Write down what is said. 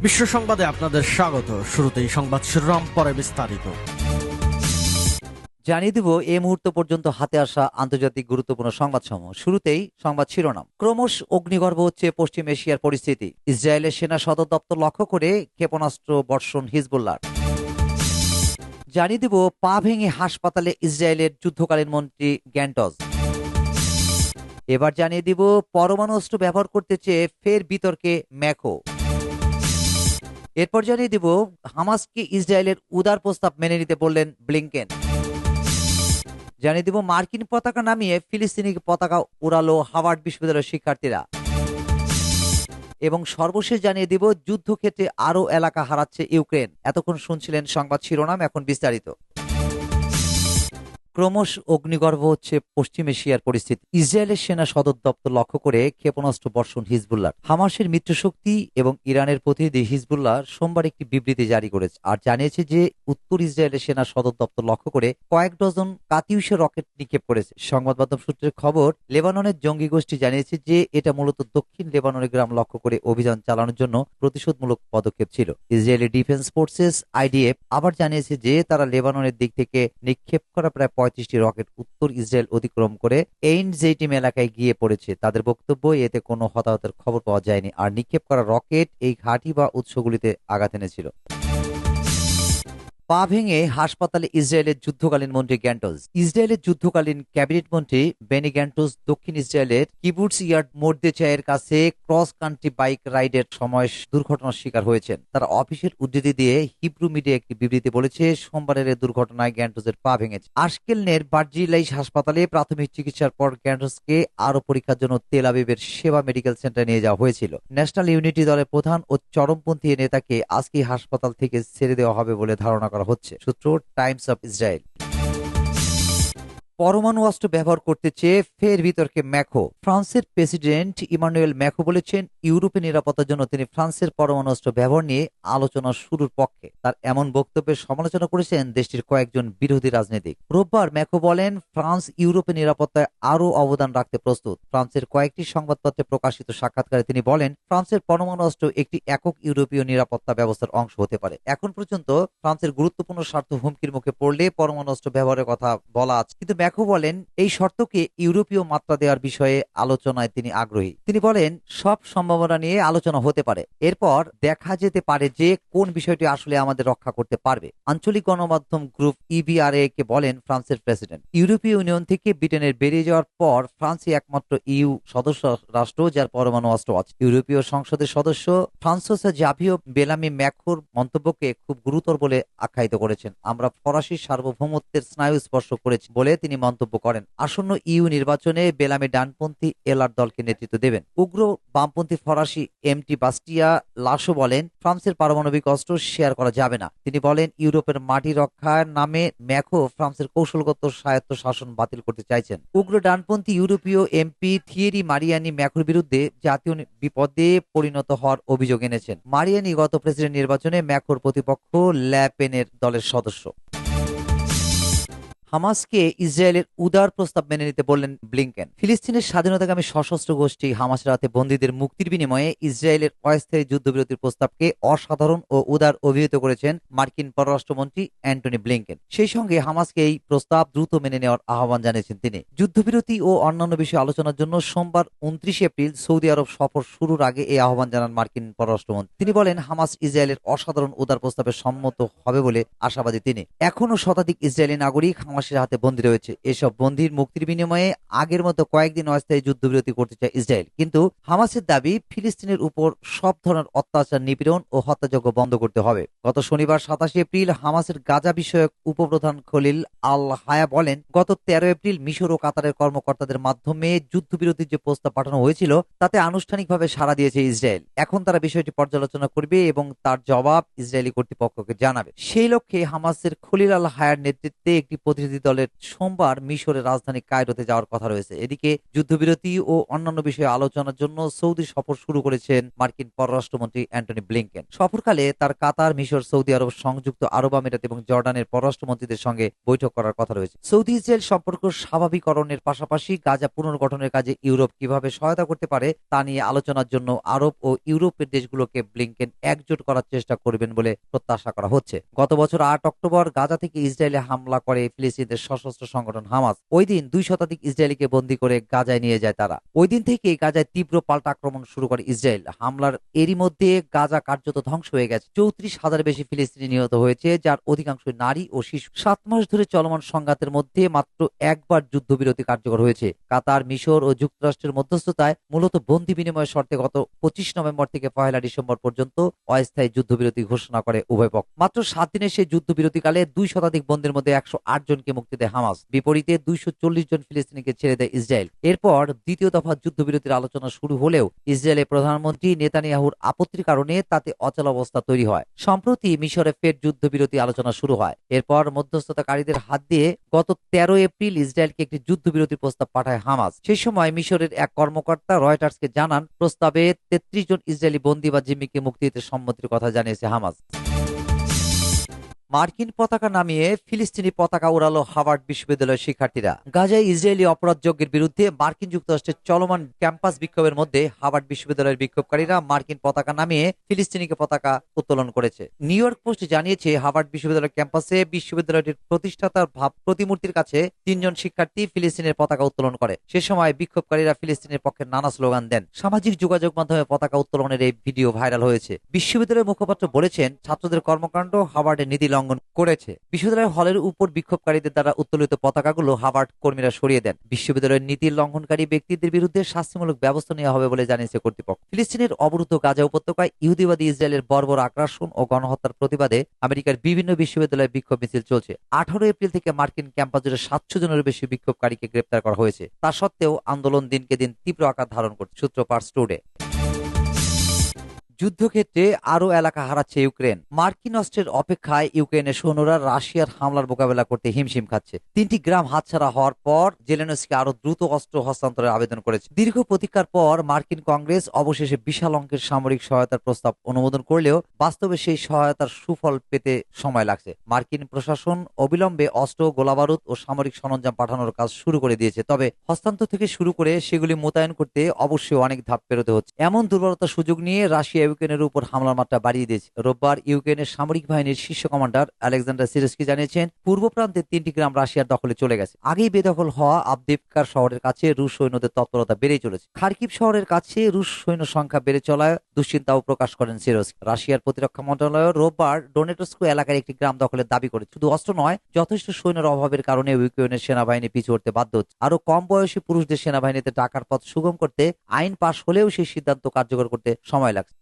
বিশ্ব সংবাদে আপনাদের স্বাগত। শুরুতেই সংবাদ শিরোনাম, পরে বিস্তারিত। জানিয়ে দিব এই মুহূর্ত পর্যন্ত হাতে আসা আন্তর্জাতিক গুরুত্বপূর্ণ সংবাদসমূহ। শুরুতেই সংবাদ শিরোনাম। ক্রমশ অগ্নিগর্ভ হচ্ছে পশ্চিম এশিয়ার পরিস্থিতি। ইসরায়েলের সেনা সদর দপ্তর লক্ষ্য করে ক্ষেপণাস্ত্র বর্ষণ হিজবুল্লাহর। জানিয়ে দিব পা ভেঙে হাসপাতালে ইসরায়েলের যুদ্ধকালীন মন্ত্রী গ্যান্টজ। এবার জানিয়ে দিব পরমাণু অস্ত্র ব্যবহার করতে চেয়ে ফের বিতর্কে ম্যাকো। এরপর জানিয়ে দিব হামাসকে ইসরায়েলের উদার প্রস্তাব মেনে নিতে বললেন ব্লিংকেন। জানিয়ে দিব মার্কিন পতাকা নামিয়ে ফিলিস্তিনি পতাকা উড়ালো হার্ভার্ড বিশ্ববিদ্যালয়ের শিক্ষার্থীরা। এবং সর্বশেষ জানিয়ে দিব যুদ্ধক্ষেত্রে আরও এলাকা হারাচ্ছে ইউক্রেন। এতক্ষণ শুনছিলেন সংবাদ শিরোনাম, এখন বিস্তারিত। ক্রমশ অগ্নিগর্ভ হচ্ছে পশ্চিম এশিয়ার পরিস্থিতি। ইসরায়েলের সেনা সদর দপ্তর লক্ষ্য করে ক্ষেপণাস্ত্র বর্ষণ হিজবুল্লাহ। হামাসের মিত্রশক্তি এবং ইরানের প্রতিনিধি হিজবুল্লাহ সোমবার একটি বিবৃতি জারি করেছে আর জানিয়েছে যে উত্তর ইসরায়েলের সেনা সদর দপ্তর লক্ষ্য করে কয়েক ডজন কাতিউসা রকেট নিক্ষেপ করেছে। সংবাদ মাধ্যম সূত্রের খবর, লেবাননের জঙ্গি গোষ্ঠী জানিয়েছে যে এটা মূলত দক্ষিণ লেবাননের গ্রাম লক্ষ্য করে অভিযান চালানোর জন্য প্রতিশোধমূলক পদক্ষেপ ছিল। ইসরায়েলি ডিফেন্স ফোর্সেস আইডিএফ আবার জানিয়েছে যে তারা লেবাননের দিক থেকে নিক্ষেপ করা প্রায় 35টি রকেট উত্তর ইসরায়েল অতিক্রম করে এইন জেইটিম এলাকায় গিয়ে পড়েছে। তাদের বক্তব্য, এতে কোনো হতাহতের খবর পাওয়া যায়নি আর নিক্ষেপ করা রকেট এই ঘাঁটি বা উৎসগুলিতে আঘাত এনেছিল। পা ভেঙে হাসপাতালে ইসরায়েলের যুদ্ধকালীন মন্ত্রী গ্যান্টজ। ইসরায়েলের যুদ্ধকালীন ক্যাবিনেট মন্ত্রী বেনি গ্যান্টজ দক্ষিণ ইসরায়েলের কিবুটস ইয়ার্ড মোর্দেচায়ের কাছে ক্রস কান্ট্রি বাইক রাইডের সময় দুর্ঘটনার শিকার হয়েছেন। তারা অফিসের উদ্ধৃতি দিয়ে হিব্রু মিডিয়া একটি বিবৃতি বলেছে, সোমবারের এই দুর্ঘটনায় গ্যান্টজের পা ভেঙেছে। আশকেলনের বার্জিলাইস হাসপাতালে প্রাথমিক চিকিৎসার পর গ্যান্টজকে আরও পরীক্ষার জন্য তেল আবিবের সেবা মেডিকেল সেন্টারে নিয়ে যাওয়া হয়েছিল। ন্যাশনাল ইউনিটি দলের প্রধান ও চরমপন্থী নেতাকে আজকেই হাসপাতাল থেকে ছেড়ে দেওয়া হবে বলে ধারণা করা হচ্ছে, সূত্র টাইমস অফ ইসরায়েল। পরমাণু অস্ত্র ব্যবহার করতে চেয়ে ফের বিতর্কে ম্যাকো। ফ্রান্সের প্রেসিডেন্ট ইমানুয়েল ম্যাকো বলেছেন ইউরোপের নিরাপত্তার জন্য তিনি ফ্রান্সের পরমাণু অস্ত্র ব্যবহার নিয়ে আলোচনা শুরুর পক্ষে। তার এমন বক্তব্যের সমালোচনা করেছেন দেশটির কয়েকজন বিরোধী রাজনীতিক। রোববার ম্যাকো বলেন, ফ্রান্স ইউরোপের নিরাপত্তায় আরও অবদান রাখতে প্রস্তুত। ফ্রান্সের কয়েকটি সংবাদপত্রে প্রকাশিত সাক্ষাৎকারে তিনি বলেন, ফ্রান্সের পরমাণু অস্ত্র একটি একক ইউরোপীয় নিরাপত্তা ব্যবস্থার অংশ হতে পারে। এখন পর্যন্ত ফ্রান্সের গুরুত্বপূর্ণ স্বার্থ হুমকির মুখে পড়লে পরমাণু অস্ত্র ব্যবহারের কথা বলা আছে, কিন্তু ম্যাকো বলেন এই শর্তকে ইউরোপীয় মাত্রা দেওয়ার বিষয়ে আলোচনায় তিনি আগ্রহী। তিনি বলেন সব সম্ভাবনা নিয়ে আলোচনা হতে পারে, এরপর দেখা যেতে পারে যে কোন বিষয়টি আসলে আমাদের রক্ষা করতে পারবে। আঞ্চলিক গণমাধ্যম গ্রুপ ইবিআরএ কে বলেন ফ্রান্সের প্রেসিডেন্ট, ইউরোপীয় ইউনিয়ন থেকে ব্রিটেনের বেরিয়ে যাওয়ার পর ফ্রান্সই একমাত্র ইউ সদস্য রাষ্ট্র যার পরমাণু অস্ত্র আছে। ইউরোপীয় সংসদের সদস্য ফ্রান্সোসা জাভিও বেলামি ম্যাকোর মন্তব্যকে খুব গুরুতর বলে আখ্যায়িত করেছেন। আমরা ফরাসি সার্বভৌমত্বের স্নায়ু স্পর্শ করেছি বলে তিনি মন্তব্য করেন। আসন্ন ইউ নির্বাচনে বেলামি ডানপন্থী এলআর দলকে নেতৃত্ব দেবেন। উগ্র বামপন্থী ফরাসি এমটি বাস্টিয়া লাশো বলেন ফ্রান্সের পারমাণবিক অস্ত্র শেয়ার করা যাবে না। তিনি বলেন ইউরোপের মাটি রক্ষার নামে ম্যাকো ফ্রান্সের কৌশলগত স্বায়ত্ত শাসন বাতিল করতে চাইছেন। উগ্র ডানপন্থী ইউরোপীয় এমপি থিয়েরি মারিয়ানি ম্যাকোর বিরুদ্ধে জাতীয় বিপদে পরিণত হওয়ার অভিযোগ এনেছেন। মারিয়ানি গত প্রেসিডেন্ট নির্বাচনে ম্যাকোর প্রতিপক্ষ ল্যাপেনের দলের সদস্য। হামাসকে ইসরায়েলের উদার প্রস্তাব মেনে নিতে বললেন ব্লিংকেন। ফিলিস্তিনের স্বাধীনতাকামী সশস্ত্র গোষ্ঠী হামাসের হাতে বন্দীদের মুক্তির বিনিময়ে ইসরায়েলের অস্থায়ী যুদ্ধবিরতির প্রস্তাবকে অসাধারণ ও উদার অভিহিত করেছেন মার্কিন পররাষ্ট্রমন্ত্রী অ্যান্টনি ব্লিংকেন। সেই সঙ্গে হামাসকে এই প্রস্তাব দ্রুত মেনে নেওয়ার আহ্বান জানিয়েছেন তিনি। যুদ্ধবিরতি ও অন্যান্য বিষয়ে আলোচনার জন্য সোমবার 29 এপ্রিল সৌদি আরব সফর শুরুর আগে এই আহ্বান জানান মার্কিন পররাষ্ট্রমন্ত্রী। তিনি বলেন হামাস ইসরায়েলের অসাধারণ উদার প্রস্তাবে সম্মত হবে বলে আশাবাদী তিনি। এখনও শতাধিক ইসরায়েলি নাগরিক হামাসের হাতে বন্দী রয়েছে। এসব বন্দীর মুক্তির বিনিময়ে আগের মতো কয়েকদিন অস্থায়ী যুদ্ধবিরতি করতে চায় ইসরায়েল, কিন্তু হামাসের দাবি ফিলিস্তিনের উপর সব ধরনের অত্যাচার, নিপীড়ন ও হত্যাযজ্ঞ বন্ধ করতে হবে। গত শনিবার 27 এপ্রিল হামাসের গাজা বিষয়ক উপপ্রধান খলিল আল হায়া বলেন, গত 13 এপ্রিল মিশর ও কাতারের কর্মকর্তাদের মাধ্যমে যুদ্ধবিরতির যে প্রস্তাব পাঠানো হয়েছিল তাতে আনুষ্ঠানিকভাবে সাড়া দিয়েছে ইসরায়েল। এখন তারা বিষয়টি পর্যালোচনা করবে এবং তার জবাব ইসরায়েলি কর্তৃপক্ষকে জানাবে। সেই লক্ষ্যে হামাসের খলিল আল হায়ার নেতৃত্বে একটি প্রতিনিধি প্রতিনিধি দলের সোমবার মিশরের রাজধানী কায়রোতে যাওয়ার কথা রয়েছে। এদিকে যুদ্ধবিরতি ও অন্যান্য বিষয়ে আলোচনার জন্য সৌদি সফর শুরু করেছেন মার্কিন পররাষ্ট্রমন্ত্রী অ্যান্টনি ব্লিংকেন। সফরকালে তার কাতার, মিশর, সৌদি আরব, সংযুক্ত আরব আমিরাত এবং জর্ডানের পররাষ্ট্রমন্ত্রীদের সঙ্গে বৈঠক করার কথা রয়েছে। সৌদি ইসরায়েল সম্পর্ক স্বাভাবিকরণের পাশাপাশি গাজা পুনর্গঠনের কাজে ইউরোপ কিভাবে সহায়তা করতে পারে তা নিয়ে আলোচনার জন্য আরব ও ইউরোপের দেশগুলোকে ব্লিংকেন একজোট করার চেষ্টা করবেন বলে প্রত্যাশা করা হচ্ছে। গত বছর 8 অক্টোবর গাজা থেকে ইসরায়েলে হামলা করে ফিলিস্তিনদের সশস্ত্র সংগঠন হামাস। ওই দিন 2 শতাধিক ইসরায়েলিকে বন্দী করে গাজায় নিয়ে যায় তারা। ওই দিন থেকে গাজায় তীব্র পাল্টা আক্রমণ শুরু করে ইসরায়েল। হামলার এরই মধ্যে গাজা কার্যত ধ্বংস হয়ে গেছে। 34,000 বেশি ফিলিস্তিনি নিহত হয়েছে, যার অধিকাংশ নারী ও শিশু। 7 মাস ধরে চলমান সংঘাতের মধ্যে মাত্র একবার যুদ্ধবিরতি কার্যকর হয়েছে। কাতার, মিশর ও যুক্তরাষ্ট্রের মধ্যস্থতায় মূলত বন্দি বিনিময় শর্তে গত 25 নভেম্বর থেকে 1 ডিসেম্বর পর্যন্ত অস্থায়ী যুদ্ধবিরতি ঘোষণা করে উভয় পক্ষ। মাত্র 7 দিনের সেই যুদ্ধবিরতিকালে 2 শতাধিক বন্দীর মধ্যে 108 জনকে মুক্তি দেয় হামাস। বিপরীতে 240 জন ফিলিস্তিনিকে ছেড়ে দেয় ইসরায়েল। এরপর দ্বিতীয় দফা যুদ্ধবিরতির আলোচনা শুরু হলেও ইসরায়েলের প্রধানমন্ত্রী নেতানিয়াহুর আপত্তির কারণে তাতে অচলাবস্থা তৈরি হয়। সম্প্রতি মিশরে ফের যুদ্ধবিরতি আলোচনা শুরু হয়। এরপর মধ্যস্থতাকারীদের হাত দিয়ে গত 13 এপ্রিল ইসরায়েলকে একটি যুদ্ধবিরতির প্রস্তাব পাঠায় হামাস। সেই সময় মিশরের এক কর্মকর্তা রয়টার্সকে জানান, প্রস্তাবে 33 জন ইসরায়েলি বন্দী বা জিম্মিকে মুক্তি দিতে সম্মতির কথা জানিয়েছে হামাস। মার্কিন পতাকা নামিয়ে ফিলিস্তিনি পতাকা উড়ালো হার্ভার্ড বিশ্ববিদ্যালয়ের শিক্ষার্থীরা। গাজায় ইসরায়েলি অপরাধযজ্ঞের বিরুদ্ধে মার্কিন যুক্তরাষ্ট্রের চলমান ক্যাম্পাস বিক্ষোভের মধ্যে হার্ভার্ড বিশ্ববিদ্যালয়ের বিক্ষোভকারীরা মার্কিন পতাকা নামিয়ে ফিলিস্তিনিকে পতাকা উত্তোলন করেছে। নিউ ইয়র্ক পোস্ট জানিয়েছে, হার্ভার্ড বিশ্ববিদ্যালয়ের ক্যাম্পাসে বিশ্ববিদ্যালয়টির প্রতিষ্ঠাতার ভাব প্রতিমূর্তির কাছে 3 জন শিক্ষার্থী ফিলিস্তিনের পতাকা উত্তোলন করে। সে সময় বিক্ষোভকারীরা ফিলিস্তিনের পক্ষে নানা স্লোগান দেন। সামাজিক যোগাযোগ মাধ্যমে পতাকা উত্তোলনের এই ভিডিও ভাইরাল হয়েছে। বিশ্ববিদ্যালয়ের মুখপাত্র বলেছেন, ছাত্রদের কর্মকাণ্ড হার্ভার্ডের নীতি লঙ্ঘন করেছে। বিশ্ববিদ্যালয়ের হলের উপর বিক্ষোভকারীদের দ্বারা উত্তোলিত পতাকাগুলো হার্ভার্ড কর্মীরা সরিয়ে দেন। বিশ্ববিদ্যালয়ের নীতির লঙ্ঘনকারী ব্যক্তিদের বিরুদ্ধে শাস্তিমূলক ব্যবস্থা নেওয়া হবে বলে জানিয়েছে কর্তৃপক্ষ। ফিলিস্তিনের অবরুদ্ধ গাজা উপত্যকায় ইহুদিবাদী ইসরায়েলের বর্বর আগ্রাসন ও গণহত্যার প্রতিবাদে আমেরিকার বিভিন্ন বিশ্ববিদ্যালয়ে বিক্ষোভ মিছিল চলছে। 18 এপ্রিল থেকে মার্কিন ক্যাম্পাস জুড়ে 700 জনের বেশি বিক্ষোভকারীকে গ্রেপ্তার করা হয়েছে। তা সত্ত্বেও আন্দোলন দিনকে দিন তীব্র আকার ধারণ করছে। সূত্র পার্স টুডে। যুদ্ধক্ষেত্রে আরো এলাকা হারাচ্ছে ইউক্রেন। মার্কিন অস্ত্রের অপেক্ষায় ইউক্রেনের সৈন্যরা রাশিয়ার হামলার মোকাবেলা করতে হিমশিম খাচ্ছে। 3টি গ্রাম হাতছাড়া হওয়ার পর জেলেনস্কি আরো দ্রুত অস্ত্র হস্তান্তরের আবেদন করেছে। দীর্ঘ প্রতীক্ষার পর মার্কিন কংগ্রেস অবশেষে বিশাল অঙ্কের সামরিক সহায়তার প্রস্তাব অনুমোদন করলেও বাস্তবে সেই সহায়তার সুফল পেতে সময় লাগছে। মার্কিন প্রশাসন অবিলম্বে অস্ত্র, গোলাবারুদ ও সামরিক সরঞ্জাম পাঠানোর কাজ শুরু করে দিয়েছে। তবে হস্তান্তর থেকে শুরু করে সেগুলি মোতায়েন করতে অবশ্যই অনেক ধাপ পেরোতে হচ্ছে। এমন দুর্বলতার সুযোগ নিয়ে রাশিয়া ইউক্রেনের উপর হামলার মাত্রা বাড়িয়ে দিয়েছে। রোববার ইউক্রেনের সামরিক বাহিনীর শীর্ষ কমান্ডার আলেকজান্ডার সিরস্কি জানিয়েছেন, পূর্ব প্রান্তের 3টি গ্রাম রাশিয়ার দখলে চলে গেছে। আগেই বেদখল হওয়া আবদিপকার শহরের কাছে রুশ সৈন্যদের তৎপরতা বেড়েই চলেছে। খার্কিভ শহরের কাছে রুশ সৈন্য সংখ্যা বেড়ে চলায় দুশ্চিন্তাও প্রকাশ করেন সিরস্কি। রাশিয়ার প্রতিরক্ষা মন্ত্রণালয় রোববার ডোনেটস্কু এলাকার একটি গ্রাম দখলের দাবি করে। শুধু অস্ত্র নয়, যথেষ্ট সৈন্যের অভাবের কারণে ইউক্রেনের সেনাবাহিনী পিছু হটতে বাধ্য হচ্ছে। আরো কম বয়সী পুরুষদের সেনাবাহিনীতে টাকার পথ সুগম করতে আইন পাশ হলেও সেই সিদ্ধান্ত কার্যকর করতে সময় লাগছে।